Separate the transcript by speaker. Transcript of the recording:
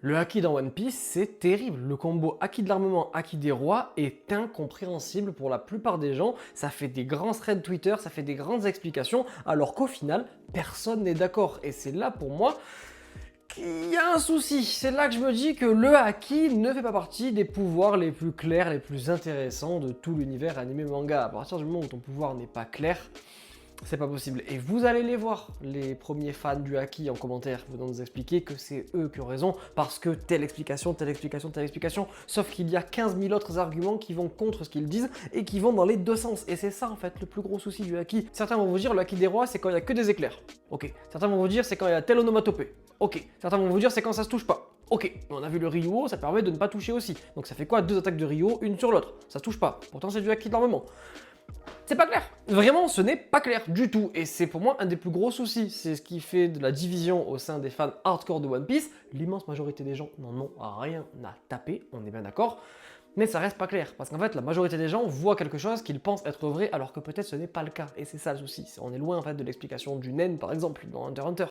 Speaker 1: Le haki dans One Piece, c'est terrible. Le combo haki de l'armement, haki des rois est incompréhensible pour la plupart des gens. Ça fait des grands threads Twitter, ça fait des grandes explications, alors qu'au final, personne n'est d'accord. Et c'est là pour moi qu'il y a un souci. C'est là que je me dis que le haki ne fait pas partie des pouvoirs les plus clairs, les plus intéressants de tout l'univers animé manga. À partir du moment où ton pouvoir n'est pas clair, c'est pas possible. Et vous allez les voir, les premiers fans du haki en commentaire, venant nous expliquer que c'est eux qui ont raison, parce que telle explication, telle explication, telle explication, sauf qu'il y a 15 000 autres arguments qui vont contre ce qu'ils disent et qui vont dans les deux sens. Et c'est ça en fait le plus gros souci du haki. Certains vont vous dire le haki des rois c'est quand il y a que des éclairs. Ok. Certains vont vous dire c'est quand il y a telle onomatopée. Ok. Certains vont vous dire c'est quand ça se touche pas. Ok, mais on a vu le Ryo, ça permet de ne pas toucher aussi. Donc ça fait quoi? Deux attaques de Ryo, une sur l'autre. Ça se touche pas. Pourtant c'est du haki de l'armement. C'est pas clair. Vraiment, ce n'est pas clair du tout. Et c'est pour moi un des plus gros soucis. C'est ce qui fait de la division au sein des fans hardcore de One Piece. L'immense majorité des gens n'en ont rien à taper, on est bien d'accord. Mais ça reste pas clair. Parce qu'en fait, la majorité des gens voient quelque chose qu'ils pensent être vrai alors que peut-être ce n'est pas le cas. Et c'est ça le souci. On est loin en fait de l'explication du naine par exemple dans Hunter x Hunter.